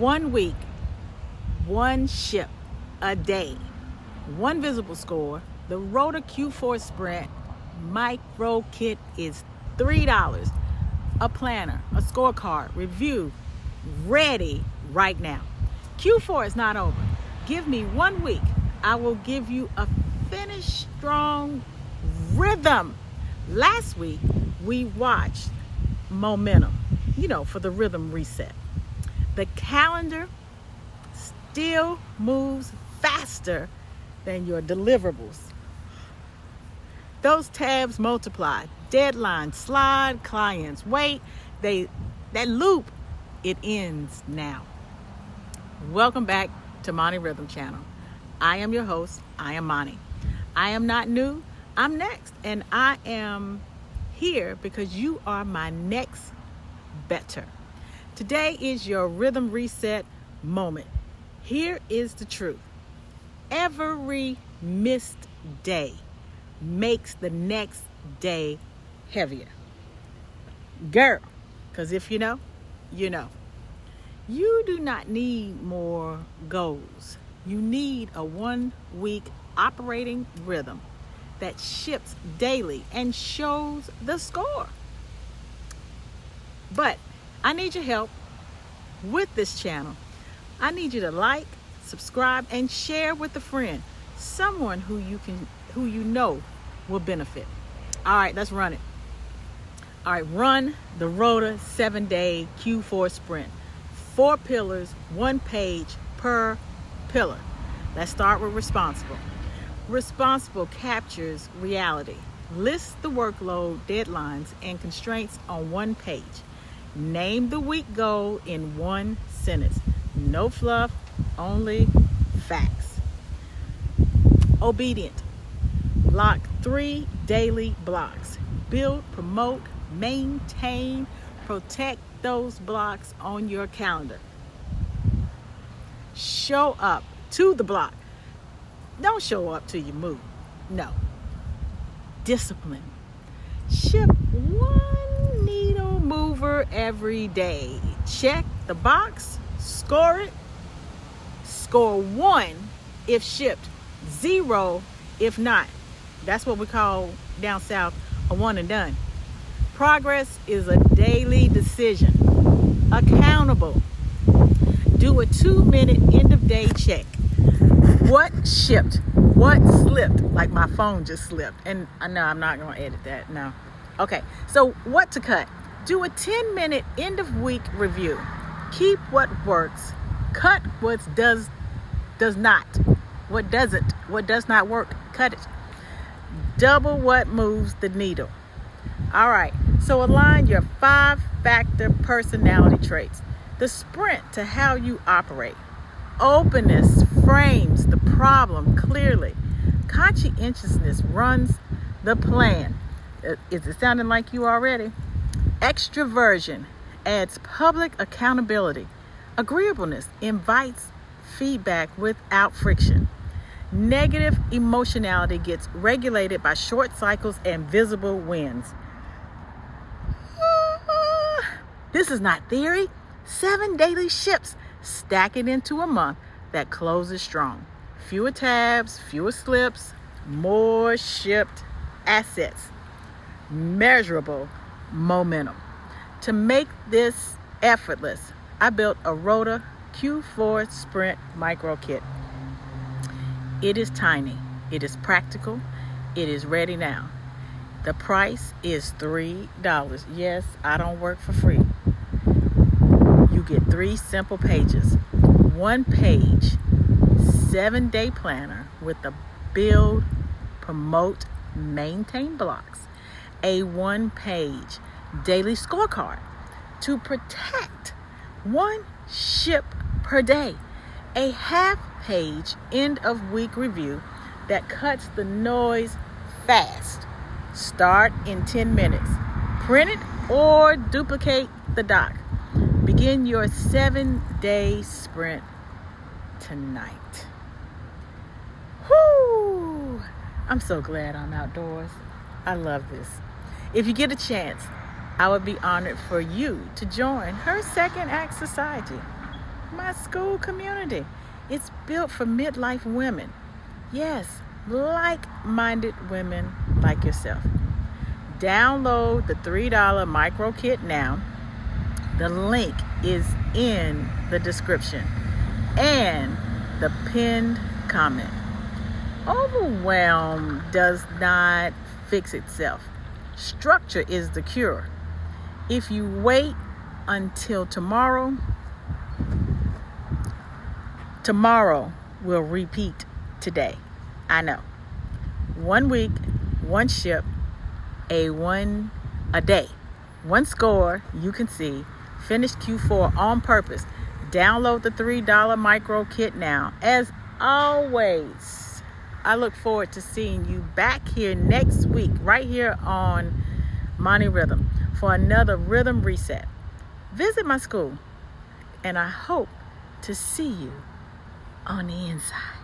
1 week, 1 ship a day, 1 visible score. The Rota Q4 Sprint Micro Kit is $3. A planner, a scorecard, review, ready right now. Q4 is not over. Give me 1 week. I will give you a finished strong rhythm. Last week, we watched momentum, for the rhythm reset. The calendar still moves faster than your deliverables. Those tabs multiply, deadlines slide, clients wait. That loop, it ends now. Welcome back to Monty Rhythm Channel. I am your host. I am Monty. I am not new. I'm next, and I am here because you are my next better. Today is your rhythm reset moment. Here is the truth. Every missed day makes the next day heavier. Girl, because if you know, you know. You do not need more goals. You need a 1 week operating rhythm that ships daily and shows the score. But I need your help with this channel. I need you to like, subscribe, and share with a friend, someone who you know will benefit. All right, let's run it. All right, run the Rota 7-day Q4 Sprint. 4 pillars, 1 page per pillar. Let's start with responsible. Responsible captures reality. Lists the workload, deadlines, and constraints on 1 page. Name the week goal in 1 sentence. No fluff, only facts. Obedient. Block 3 daily blocks. Build, promote, maintain, protect those blocks on your calendar. Show up to the block. Don't show up till you move. No. Discipline. Ship 1 needle mover every day. Check the box, score it. Score 1 if shipped, 0 if not. That's what we call down south a one and done. Progress is a daily decision. Accountable. Do a 2-minute end of day check. What shipped? What slipped? Like my phone just slipped. And I know I'm not going to edit that. No. Okay. So what to cut? Do a 10-minute end of week review. Keep what works. Cut what does not. What doesn't. What does not work. Cut it. Double what moves the needle. All right. So align your 5-factor personality traits. The sprint to how you operate. Openness frames the problem clearly. Conscientiousness runs the plan. Is it sounding like you already? Extroversion adds public accountability. Agreeableness invites feedback without friction. Negative emotionality gets regulated by short cycles and visible wins. This is not theory. 7 daily ships stack it into a month that closes strong. Fewer tabs, fewer slips, more shipped assets. Measurable momentum. To make this effortless, I built a Rota Q4 Sprint Micro Kit. It is tiny. It is practical. It is ready now. The price is $3. Yes, I don't work for free. You get 3 simple pages. 1 page, 7-day planner with the build, promote, maintain blocks. A 1-page daily scorecard to protect 1 ship per day. A half-page end-of-week review that cuts the noise fast. Start in 10 minutes. Print it or duplicate the doc. Begin your 7-day sprint tonight. Whoo! I'm so glad I'm outdoors. I love this. If you get a chance, I would be honored for you to join her Second Act Society. my school community. It's built for midlife women. Yes, like-minded women like yourself. Download the $3 micro kit now. The link is in the description and the pinned comment. Overwhelm does not fix itself. Structure is the cure. If you wait until tomorrow will repeat today. I know. 1 week, 1 ship, a day. 1 score you can see. Finish Q4 on purpose. Download the $3 micro kit now. As always, I look forward to seeing you back here next week, right here on Monty Rhythm, for another rhythm reset. Visit my school, and I hope to see you on the inside.